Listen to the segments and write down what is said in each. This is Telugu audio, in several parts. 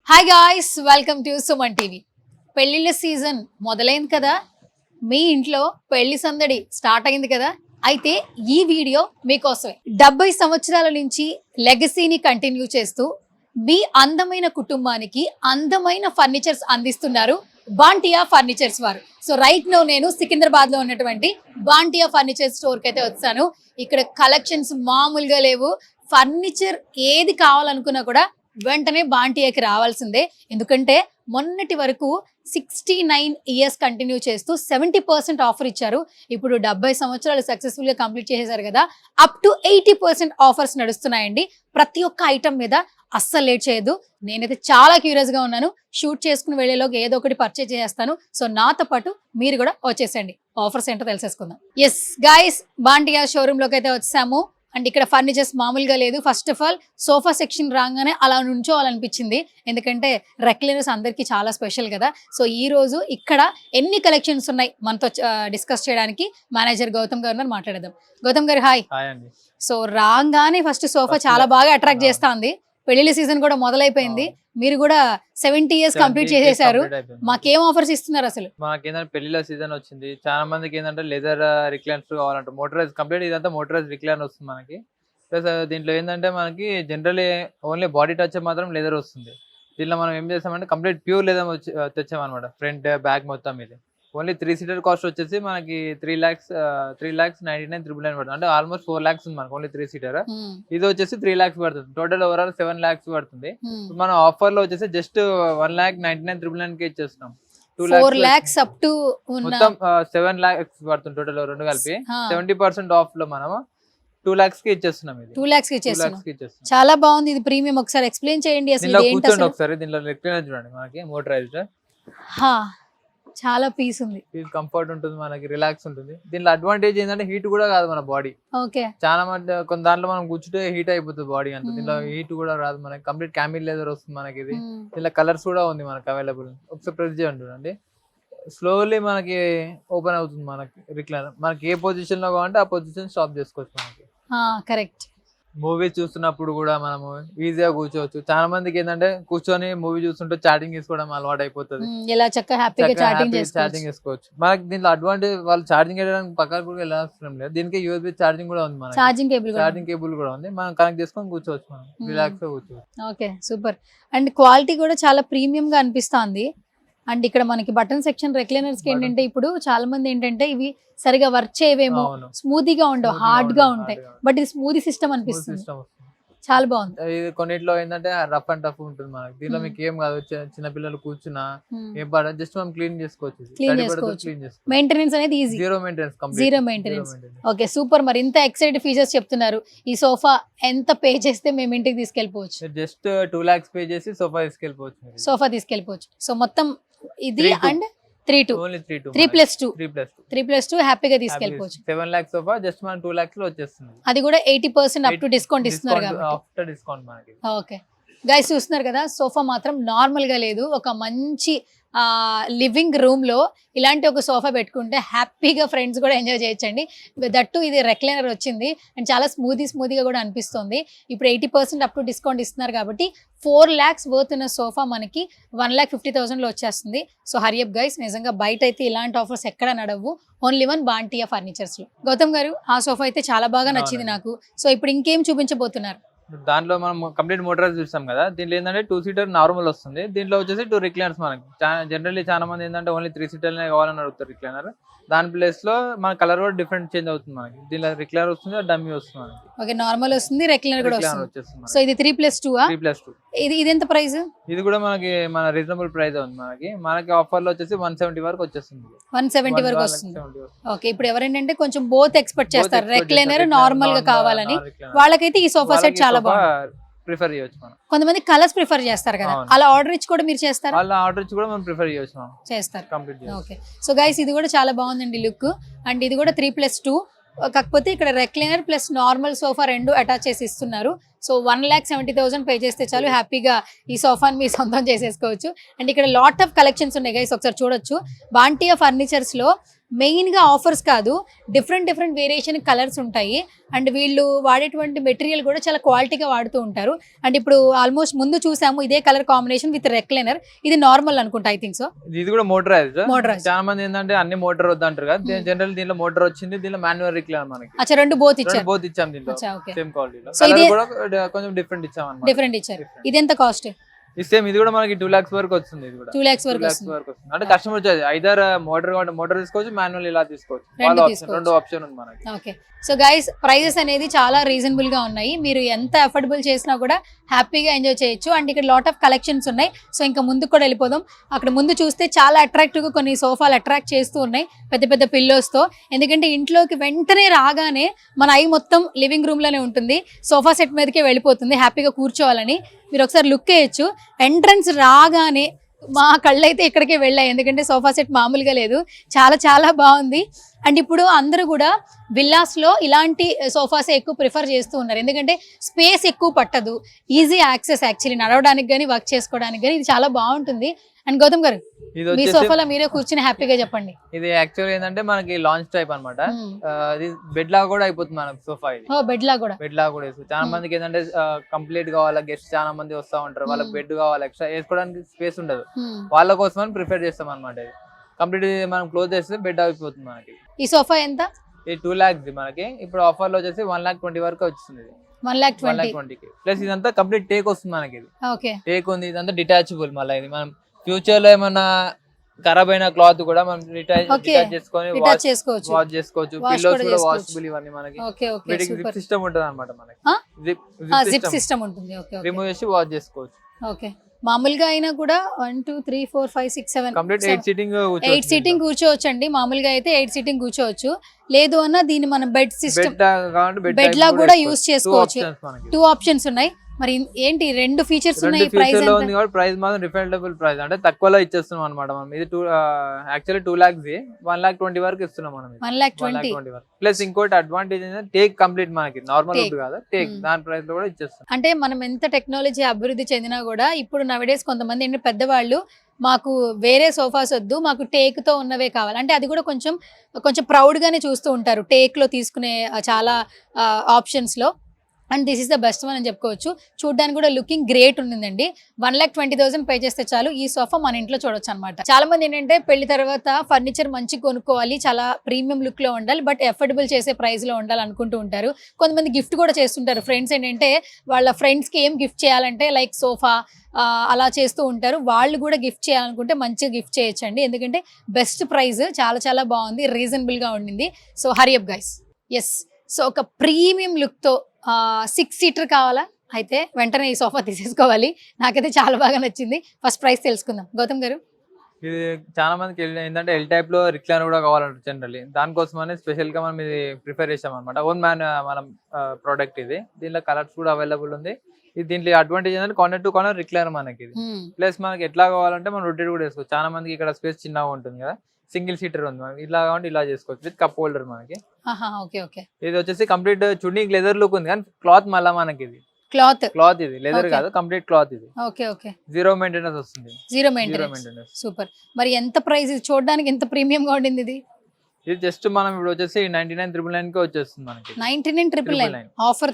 Hi guys, welcome to Suman TV. పెళ్లిళ్ళ సీజన్ మొదలైంది కదా, మీ ఇంట్లో పెళ్లి సందడి స్టార్ట్ అయింది కదా. అయితే ఈ వీడియో మీకోసమే. 70 సంవత్సరాల నుంచి లెగసీని కంటిన్యూ చేస్తూ మీ అందమైన కుటుంబానికి అందమైన ఫర్నిచర్స్ అందిస్తున్నారు బాంటియా ఫర్నిచర్స్ వారు. సో రైట్ నో నేను సికింద్రాబాద్ లో ఉన్నటువంటి బాంటియా ఫర్నిచర్ స్టోర్ కి అయితే వచ్చాను. ఇక్కడ కలెక్షన్స్ మామూలుగా లేవు. ఫర్నిచర్ ఏది కావాలనుకున్నా కూడా వెంటనే బాంటియాకి రావాల్సిందే. ఎందుకంటే మొన్నటి వరకు 69 ఇయర్స్ కంటిన్యూ చేస్తూ 70% ఆఫర్ ఇచ్చారు. ఇప్పుడు 70 సంవత్సరాలు సక్సెస్ఫుల్ గా కంప్లీట్ చేసేసారు కదా, అప్ టు 80% ఆఫర్స్ నడుస్తున్నాయండి. ప్రతి ఒక్క ఐటమ్ మీద అస్సలు లేట్ చేయొద్దు. నేనైతే చాలా క్యూరియస్ గా ఉన్నాను. షూట్ చేసుకుని వెళ్ళేలోకి ఏదో ఒకటి పర్చేజ్ చేస్తాను. సో నాతో పాటు మీరు కూడా వచ్చేసండి. ఆఫర్స్ ఏంటో తెలిసేసుకుందాం. ఎస్ గైస్, బాంటియా షోరూమ్ లోకి అయితే వచ్చాము. అండ్ ఇక్కడ ఫర్నిచర్స్ మామూలుగా లేదు. First of all sofa section రాగానే అలా నుంచోవాలనిపించింది, ఎందుకంటే రెక్లైనర్స్ అందరికీ చాలా స్పెషల్ కదా. సో ఈ రోజు ఇక్కడ ఎన్ని కలెక్షన్స్ ఉన్నాయి మనతో డిస్కస్ చేయడానికి మేనేజర్ గౌతమ్ గారు ఉన్నారు. మాట్లాడదాం. గౌతమ్ గారు హాయ్. సో రాగానే ఫస్ట్ సోఫా చాలా బాగా అట్రాక్ట్ చేస్తా ఉంది. పెళ్లిళ్ళ సీజన్ కూడా మొదలైపోయింది. మీరు కూడా 70 ఇయర్స్ కంప్లీట్ చేసేసారు. మాకేం ఆఫర్స్ ఇస్తున్నారు అసలు? మాకేంటంటే పెళ్లిళ్ళ సీజన్ వచ్చింది. చాలా మందికి ఏంటంటే లెదర్ రిక్లైనర్స్ కావాలంటే మోటరైజ్ కంప్లీట్ ఇదంతా మోటరైజ్ రిక్లైనర్ వస్తుంది మనకి. ప్లస్ దీంట్లో ఏంటంటే మనకి జనరల్లీ ఓన్లీ బాడీ టచ్ మాత్రం లెదర్ వస్తుంది. దీంట్లో మనం ఏం చేస్తామంటే కంప్లీట్ ప్యూర్ లెదర్ తెచ్చామన్నమాట. ఫ్రంట్ బ్యాక్ మొత్తం ఇది ఓన్లీ 3 సీటర్ కాస్ట్ వచ్చేసి మనకి 3,99,999 పడుతుంది. అంటే ఆల్మోస్ట్ 4 lakhs ఉంది మనకి ఓన్లీ 3 సీటర్. ఇది వచ్చేసి 3 lakhs పడుతుంది. టోటల్ ఓవరాల్ 7 lakhs పడుతుంది. మనం ఆఫర్ లో వచ్చేసి జస్ట్ 1,99,999 కి ఇచ్చేస్తున్నాం. 4 lakhs అప్ టు మొత్తం 7 lakhs పడుతుంది టోటల్ రెండు కలిపి. 70% ఆఫ్ లో మనం 2 lakhs కి ఇచ్చేస్తున్నాం. ఇది 2 lakhs కి ఇచ్చేస్తున్నాం. చాలా బాగుంది. ఇది ప్రీమియం. ఒకసారి ఎక్స్ప్లెయిన్ చేయండి అసలు దీంట్లో ఏంటి కూర్చోండి అసలు. ఒకసారి. దీంట్లో రిక్లైనర్ చూడండి మనకి మోటరైజ్డ్. చాలా పీస్ ఉంది. కంఫర్ట్ ఉంటుంది మనకి, రిలాక్స్ ఉంటుంది. దీంట్లో అడ్వాంటేజ్ ఏంటంటే హీట్ కూడా కాదు మన బాడీ. ఓకే, చాలా మంది కొన్ని దాంట్లో మనం కూర్చుంటే హీట్ అయిపోతుంది బాడీ అంతా. దీంట్లో హీట్ కూడా రాదు మనకి. కంప్లీట్ క్యామిల్ లెదర్ వస్తుంది మనకి. ఇది దీంట్లో కలర్స్ కూడా ఉంది మనకి అవైలబుల్. ఒకసారి ప్రెస్ చేయండి చూడండి. స్లోలీ మనకి ఓపెన్ అవుతుంది మనకి రిక్లైనర్. మనకి ఏ పొజిషన్ లో కావాలంటే ఆ పొజిషన్ స్టాప్ చేసుకోవచ్చు మనకి. కరెక్ట్. మూవీ చూస్తున్నప్పుడు కూడా మనము ఈజీగా కూర్చోవచ్చు. చాలా మందికి ఏంటంటే కూర్చొని మూవీ చూస్తుంటే చాటింగ్ చేసుకోవడం అలవాటు అయిపోతుంది. ఇలా చక్కగా హ్యాపీగా చాటింగ్ చేసుకోవచ్చు. మనకి దీంట్లో అడ్వాంటేజ్ వాళ్ళు చార్జింగ్ చేయడానికి పక్కన కూడా వెళ్ళాల్సిన లేదు. దీనికి యూఎస్బీ చార్జింగ్ కూడా ఉంది మనకి. ఛార్జింగ్ కేబుల్ కూడా ఉంది. మనం కనెక్ట్ చేసుకొని కూర్చోవచ్చు, మనం రిలాక్స్ గా కూర్చోవచ్చు. Okay, super. అండ్ క్వాలిటీ కూడా చాలా ప్రీమియం గా అనిపిస్తుంది. అండ్ ఇక్కడ మనకి బటన్ సెక్షన్ రెక్లైనర్స్ కి ఏంటంటే ఇప్పుడు చాలా మంది ఏంటంటే ఇవి సరిగా వర్క్ చేయవేమో, స్మూదీగా ఉండవు, హార్డ్ గా ఉంటాయి. బట్ ఇది స్మూదీ సిస్టమ్ అనిపిస్తుంది. చాలా బాగుంది. ఇది కొన్నిట్లో ఏంటంటే రఫ్ అండ్ టఫ్ ఉంటుంది మనకి. దీంట్లో మీకు ఏం కాదు, చిన్న పిల్లలు కూర్చున్నా ఏం పడ జస్ట్ మనం క్లీన్ చేసుకోవచ్చు. మెయింటెనెన్స్ అనేది easy. Zero maintenance. Okay, super. మరి ఇంత ఎక్సైటెడ్ ఫీచర్స్ చెప్తున్నారు. ఈ సోఫా ఎంత పే చేస్తే మేము ఇంటికి తీసుకెళ్ళిపోవచ్చు? జస్ట్ 2 lakhs పే చేసి సోఫా తీసుకెళ్ళిపోవచ్చు. సో మొత్తం ఇది అండ్ 3+2 హ్యాపీగా తీసుకెళ్ళిపోవచ్చు. 7 lakhs సోఫా జస్ట్ మనం 2 lakhs లో వచ్చేస్తుంది. అది కూడా 80% అప్ టు డిస్కౌంట్ ఇస్తున్నారు కాబట్టి. ఆఫ్టర్ డిస్కౌంట్ మనకి. ఓకే గైస్, చూస్తున్నారు కదా, సోఫా మాత్రం నార్మల్ గా లేదు. ఒక మంచి లివింగ్ రూమ్ లో ఇలాంటి ఒక సోఫా పెట్టుకుంటే హ్యాపీగా ఫ్రెండ్స్ కూడా ఎంజాయ్ చేయొచ్చండి. దట్టు ఇది రెక్లైనర్ వచ్చింది అండ్ చాలా స్మూదీగా కూడా అనిపిస్తుంది. ఇప్పుడు 80% అప్ టు డిస్కౌంట్ ఇస్తున్నారు కాబట్టి 4 lakhs వర్త్ ఉన్న సోఫా మనకి 1,50,000 లో వచ్చేస్తుంది. సో హరియప్ గైస్, నిజంగా బయట అయితే ఇలాంటి ఆఫర్స్ ఎక్కడ నడవు. ఓన్లీ వన్ బాంటియా ఫర్నిచర్స్ లో. గౌతమ్ గారు, ఆ సోఫా అయితే చాలా బాగా నచ్చింది నాకు. సో ఇప్పుడు ఇంకేం చూపించబోతున్నారు? దాంట్లో మనం కంప్లీట్ మోటరైజ్ చూస్తాం కదా. దీంట్లో ఏంటంటే 2 సీటర్ నార్మల్ వస్తుంది. దీంట్లో వచ్చేసి 2 రిక్లైనర్స్ మనకి. జనరల్లీ చాలా మంది ఏంటంటే ఓన్లీ 3 సీటర్లే కావాలని అడుగుతారు రిక్లైనర్. దాని ప్లేస్ లో మన కలర్ కూడా డిఫరెంట్ చేంజ్ అవుతుంది మనకి. దీనిలో రిక్లైనర్ వస్తుంది, డమ్మీ వస్తుంది మనకి. ఓకే, నార్మల్ వస్తుంది, రెక్లైనర్ కూడా వస్తుంది. సో ఇది 3+2. ఇది ఎంత ప్రైస్? ఇది కూడా మనకి మన రీజనబుల్ ప్రైస్ ఉంది మనకి. ఆఫర్ లో వచ్చేసి 170 వరకు వచ్చేస్తుంది. 170 వరకు వస్తుంది. ఓకే, ఇప్పుడు ఎవరైనా కొంచెం బోత్ ఎక్స్పెక్ట్ చేస్తారు, రెక్లైనర్ నార్మల్ గా కావాలని, వాళ్ళకైతే ఈ సోఫా సెట్ చాలా బాగుంది. ప్రిఫర్ చేయొచ్చు మనం. కొంతమంది కలర్స్ ప్రిఫర్ చేస్తారు కదా, అలా ఆర్డర్ ఇచ్చి కూడా మీరు చేస్తారా? అలా ఆర్డర్ ఇచ్చి కూడా మనం ప్రిఫర్ చేయొచ్చు, మనం చేస్తారు కంప్లీట్. ఓకే, సో గైస్ ఇది కూడా చాలా బాగుందండి లుక్. అండ్ ఇది కూడా 3+2. కాకపోతే ఇక్కడ రెక్లైనర్ ప్లస్ నార్మల్ సోఫా రెండు అటాచ్ చేసి ఇస్తున్నారు. సో 1,70,000 పే చేస్తే చాలు హ్యాపీగా ఈ సోఫాని మీ సొంతం చేసేసుకోవచ్చు. అండ్ ఇక్కడ లాట్ ఆఫ్ కలెక్షన్స్ ఉన్నాయి గైస్, ఒకసారి చూడొచ్చు. బాంటియా ఫర్నిచర్స్ లో మెయిన్ గా ఆఫర్స్ కాదు, డిఫరెంట్ వేరియేషన్ కలర్స్ ఉంటాయి. అండ్ వీళ్ళు వాడేటువంటి మెటీరియల్ కూడా చాలా క్వాలిటీగా వాడుతూ ఉంటారు. అండ్ ఇప్పుడు ఆల్మోస్ట్ ముందు చూసాము ఇదే కలర్ కాంబినేషన్ విత్ రెక్లైనర్, ఇది నార్మల్ అనుకుంటా ఐ థింక్ సో. ఇది కూడా మోటరైజ్. Motorized. చాలా మంది ఏంటంటే అన్ని మోటార్ వద్దంటారు కదా, జనరల్ దీనిలో మోటార్ వచ్చింది, దీనిలో మాన్యువల్ రిక్లైనర్ మనకి అచ్చా, రెండు బోత్ ఇచ్చారు. బోత్ ఇచ్చాం దీంట్లో అచ్చా, ఓకే, సేమ్ క్వాలిటీలో. So కలర్ ఇది- కూడా కొంచెం డిఫరెంట్ ఇచ్చాం అన్నమాట. డిఫరెంట్ ఇచ్చారు. ఇది ఎంత కాస్ట్? ఈ సేమ్ ఇది కూడా మనకి 2 lakhs వరకు వస్తుంది. ఇది కూడా 2 lakhs 2 వరకు lakhs వస్తుంది. వరకు వస్తుంది. అంటే కస్టమర్ వచ్చేది ఐదర్ మోటార్ తీసుకోవచ్చు, మాన్యువల్ ఇలా తీసుకోవచ్చు. రెండు వాళ్ళ ఆప్షన్, తీసుకోవచ్చు. రెండు ఆప్షన్ ఉంది మనకి. ఓకే, సో గైస్ ప్రైజెస్ అనేది చాలా రీజనబుల్ గా ఉన్నాయి. మీరు ఎంత అఫోర్డబుల్ చేసినా కూడా హ్యాపీగా ఎంజాయ్ చేయొచ్చు. అండ్ ఇక్కడ లాట్ ఆఫ్ కలెక్షన్స్ ఉన్నాయి. సో ఇంకా ముందుకు కూడా వెళ్ళిపోదాం. అక్కడ ముందు చూస్తే చాలా అట్రాక్టివ్ గా కొన్ని సోఫాలు అట్రాక్ట్ చేస్తూ ఉన్నాయి పెద్ద పెద్ద పిల్లోస్ తో. ఎందుకంటే ఇంట్లోకి వెంటనే రాగానే మన ఐ మొత్తం లివింగ్ రూమ్ లోనే ఉంటుంది, సోఫా సెట్ మీదకే వెళ్ళిపోతుంది హ్యాపీగా కూర్చోవాలని. మీరు ఒకసారి లుక్ వేయచ్చు. ఎంట్రన్స్ రాగానే మా కళ్ళైతే ఇక్కడికే వెళ్ళాయి, ఎందుకంటే సోఫా సెట్ మామూలుగా లేదు, చాలా చాలా బాగుంది. అండ్ ఇప్పుడు అందరూ కూడా విల్లాస్లో ఇలాంటి సోఫాసే ఎక్కువ ప్రిఫర్ చేస్తూ ఉన్నారు, ఎందుకంటే స్పేస్ ఎక్కువ పట్టదు, ఈజీ యాక్సెస్ యాక్చువల్లీ నడవడానికి కానీ వర్క్ చేసుకోవడానికి కానీ ఇది చాలా బాగుంటుంది. అండ్ గౌతమ్ గారు, ఇది మీ వచ్చేసి సోఫాలో మీరే కూర్చుని హ్యాపీగా చెప్పండి. ఇది యాక్చువల్ ఏంటంటే మనకి లాంచ్ టైప్ అన్నమాట. ఇది బెడ్ లాగా కూడా అయిపోతుంది మనకి సోఫా. ఇది ఓ, బెడ్ లా కూడా. బెడ్ లాగా కూడా వేసుకోవచ్చు. చాలా మందికి ఏంటంటే కంప్లీట్ కావాలా, గెస్ట్ చాలా మంది వస్తా ఉంటారు, వాళ్ళకి బెడ్ కావాలి, ఎక్స్ట్రా వేసుకోవడానికి స్పేస్ ఉండదు, వాళ్ళ కోసం అని ప్రిఫర్ చేస్తాం అనమాట. ఇది కంప్లీట్ మనం క్లోజ్ చేస్తే బెడ్ అయిపోతుంది మనకి. ఈ సోఫా ఎంత? ఇది 2 lakhs మనకి. ఇప్పుడు ఆఫర్ లో వచ్చేసి 1,20,000 వరకు వచ్చింది. 1,20,000 ప్లస్ ఇదంతా కంప్లీట్ టేక్ వస్తుంది మనకి. ఇది ఓకే, టేక్ ఉంది, ఇదంతా డిటాచబుల్. మళ్ళీ ఇది మనం ఫ్యూచర్ లో ఏమన్నా ఖరాబ్ అయిన క్లాత్ కూడా మనం డిటాచ్ చేసుకొని రిటాచ్ చేసుకోవచ్చు. వాష్ చేసుకోవచ్చు. Wash పిల్లోస్ కూడా కూడా చేసుకోవచ్చు. వాషబుల్ ఇవన్నీ మనకి. ఓకే ఓకే, వీటికి జిప్ సూపర్. సిస్టమ్ ఉంటుంది అనమాట మనకి. జిప్ సిస్టమ్ ఉంటుంది. ఓకే ఓకే, రిమూవ్ చేసి వాష్ చేసుకోవచ్చు. ఓకే. మామూలుగా అయినా కూడా 1 2 3 4 5 6 7 కంప్లీట్ 8 సీటింగ్ 8 సీటింగ్ కూర్చోవచ్చు అండి. మామూలుగా అయితే 8 సీటింగ్ కూర్చోవచ్చు. లేదు అన్న దీన్ని మనం బెడ్ సిస్టమ్ బెడ్ లా కూడా యూస్ చేసుకోవచ్చు. 2 ఆప్షన్స్ ఉన్నాయి. మరి ఏంటి రెండు ఫీచర్స్ ఉన్నాయి? ప్రైస్ లో ఉంది కాబట్టి ప్రైస్ మాత్రం రిఫండబుల్ ప్రైస్, అంటే తక్కువలో ఇచ్చేస్తున్నాం అనమాట మనం. ఇది యాక్చువల్లీ 2 lakhs 1,20,000 వరకు ఇస్తున్నాం మనం. 1,20,000 వరకు. ప్లస్ ఇంకోటి అడ్వాంటేజ్ ఏంటంటే టేక్ కంప్లీట్ మనకి నార్మల్ వుడ్ కాదు, టేక్ దాని ప్రైస్ లో కూడా ఇచ్చేస్తాం. అంటే మనం ఎంత టెక్నాలజీ అభివృద్ధి చెందినా కూడా ఇప్పుడు నవడేస్ కొంతమంది ఏంటి పెద్దవాళ్ళు మాకు వేరే సోఫాస్ వద్దు, మాకు టేక్ తో ఉన్నవే కావాలి అంటే అది కూడా కొంచెం ప్రౌడ్ గానే చూస్తూ ఉంటారు టేక్ లో తీసుకునే చాలా ఆప్షన్స్ లో. And this is the best one అని చెప్పుకోవచ్చు. చూడడానికి కూడా లుకింగ్ గ్రేట్ ఉండిందండి. 1,20,000 పే చేస్తే చాలు ఈ సోఫా మన ఇంట్లో చూడొచ్చు అనమాట. చాలా మంది ఏంటంటే పెళ్లి తర్వాత ఫర్నిచర్ మంచి కొనుక్కోవాలి, చాలా ప్రీమియం లుక్ లో ఉండాలి, బట్ ఎఫోర్డబుల్ చేసే ప్రైస్ లో ఉండాలి అనుకుంటూ ఉంటారు. కొంతమంది గిఫ్ట్ కూడా చేస్తుంటారు. ఫ్రెండ్స్ ఏంటంటే వాళ్ళ ఫ్రెండ్స్ కి ఏం గిఫ్ట్ చేయాలంటే లైక్ సోఫా అలా చేస్తూ ఉంటారు. వాళ్ళు కూడా గిఫ్ట్ చేయాలనుకుంటే మంచిగా గిఫ్ట్ చేయొచ్చండి, ఎందుకంటే బెస్ట్ ప్రైస్ చాలా చాలా బాగుంది, రీజనబుల్ గా ఉండింది. So hurry up guys. Yes, so ఒక ప్రీమియం లుక్ తో 6 సీటర్ కావాలా అయితే వెంటనే ఈ సోఫా తీసేసుకోవాలి. నాకైతే చాలా బాగా నచ్చింది. ఫస్ట్ ప్రైస్ తెలుసుకుందాం. గౌతమ్ గారు, ఇది చాలా మందికి ఏంటంటే ఎల్ టైప్ లో రిక్లైనర్ కూడా కావాలంటారు జనరల్లీ. దానికోసమని స్పెషల్ గా మనం ఇది ప్రిఫర్ చేసాం అనమాట. ఓన్ మనం ప్రోడక్ట్ ఇది. దీంట్లో కలర్స్ కూడా అవైలబుల్ ఉంది. ఇది దీంట్లో అడ్వాంటేజ్ ఏంటంటే కార్నర్ టు కార్నర్ రిక్లైనర్ మనకి. ఇది ప్లస్ మనకి ఎట్లా కావాలంటే మనం రొటేట్ కూడా వేసుకోవచ్చు. చాలా మందికి ఇక్కడ స్పేస్ చిన్నగా ఉంటుంది కదా, సింగిల్ సీటర్ ఉంది మనకి, ఇలా కావాలంటే ఇలా చేసుకోవచ్చు విత్ కప్ హోల్డర్ మనకి. Okay okay. ఇది వచ్చేసి కంప్లీట్ చున్నీ లెదర్ లుక్ ఉంది, కానీ క్లాత్ మళ్ళీ మనకి ఇది క్లాత్ ఇది లెదర్ కాదు, కంప్లీట్ క్లాత్ ఇది. ఓకే ఓకే, జీరో మెయింటెనెన్స్ వస్తుంది. Zero maintenance, super. మరి ఎంత ప్రైస్ ఇది? చూడడానికి ఎంత ప్రీమియం గా ఉండింది ఇది. ఇది జస్ట్ మనం ఇప్పుడు వచ్చేసి 99,999 కి వచ్చేస్తుంది మనకి. 99,999 ఆఫర్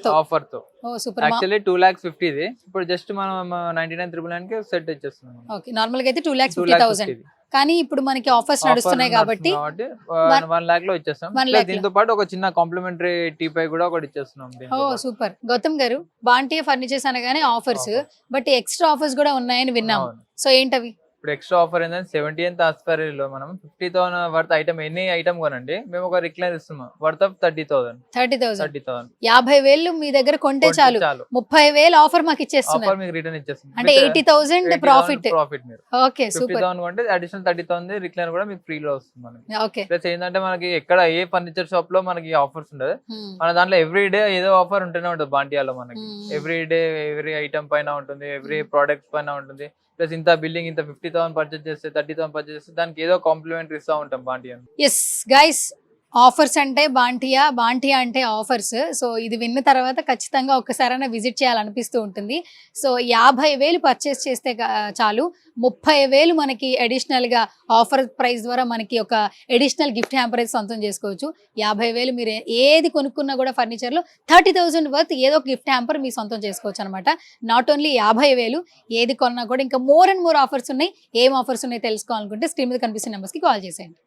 తో. ఓ సూపర్. యాక్చువల్లీ 2,50,000 ఇది. ఇప్పుడు జస్ట్ మనం 99,999 కి సెట్ ఇచ్చేస్తున్నాం. ఓకే, నార్మల్ గా అయితే 2,50,000, కానీ ఇప్పుడు మనకి ఆఫర్స్ నడుస్తున్నాయి కాబట్టి 1 lakh లో ఇచ్చేస్తాం. దీంతో పాటు ఒక చిన్న కాంప్లిమెంటరీ టీపై కూడా ఒకటి ఇచ్చేస్తున్నాం. ఓ సూపర్. గౌతమ్ గారు, బాంటీ ఫర్నిచర్స్ అనగానే ఆఫర్స్, బట్ ఎక్స్ట్రా ఆఫర్స్ కూడా ఉన్నాయని విన్నాము. సో ఏంటవి? ఇప్పుడు ఎక్స్ట్రా ఆఫర్ ఏంటంటే 70th anniversary లో మనం 50,000 వర్త్ ఐటమ్ ఎనీ ఐటమ్ కొనండి మేము ఒక రిక్లైనర్ ఇస్తున్నాం వర్త్ ఆఫ్ 30,000. 50,000 మీ దగ్గర కొంటే చాలు 30,000 ఆఫర్ మాకు ఇచ్చేస్తున్నారు. మీకు రిటర్న్ ఇచ్చేస్తాం అంటే 80,000 ప్రాఫిట్. మీరు ఓకే సూపర్. 50,000 కొంటే అడిషనల్ 30,000 రిక్లైనర్ కూడా మీకు ఫ్రీలో వస్తుంది మనకి. ఓకే. ప్లస్ ఏంటంటే మనకి ఎక్కడ ఏ ఫర్నిచర్ షాప్ లో మనకి ఆఫర్స్ ఉండదు, మన దాంట్లో ఎవ్రీ డే ఏదో ఆఫర్ ఉంటూనే ఉంటుంది. బాంటియాలో మనకి ఎవ్రీ డే ఎవ్రీ ఐటమ్ పైన ఉంటుంది, ఎవ్రీ ప్రోడక్ట్ పైన ఉంటుంది. ప్లస్ ఇంత బిల్డింగ్ ఇంత 50,000 పర్చేస్ చేస్తే 30,000 పర్చేస్ చేస్తే దానికి ఏదో కాంప్లిమెంటరీ ఇస్తా ఉంటాం బాంటియా. ఎస్ గైస్, ఆఫర్స్ అంటే బాంటియా, బాంటియా అంటే ఆఫర్స్. సో ఇది విన్న తర్వాత ఖచ్చితంగా ఒక్కసారైనా విజిట్ చేయాలనిపిస్తూ ఉంటుంది. సో 50,000 పర్చేస్ చేస్తే చాలు 30,000 మనకి అడిషనల్‌గా ఆఫర్ ప్రైస్ ద్వారా మనకి ఒక అడిషనల్ గిఫ్ట్ హ్యాంపర్ అయితే సొంతం చేసుకోవచ్చు. 50,000 మీరు ఏది కొనుక్కున్నా కూడా ఫర్నిచర్‌లో 30,000 వర్త్ ఏదో ఒక గిఫ్ట్ హ్యాంపర్ మీ సొంతం చేసుకోవచ్చనమాట. నాట్ ఓన్లీ 50,000 ఏది కొన్నా కూడా ఇంకా మోర్ అండ్ మోర్ ఆఫర్స్ ఉన్నాయి. ఏం ఆఫర్స్ ఉన్నాయో తెలుసుకోవాలనుకుంటే స్క్రీన్ మీద కనిపిస్తున్న నెంబర్స్‌కి కాల్ చేసేయండి.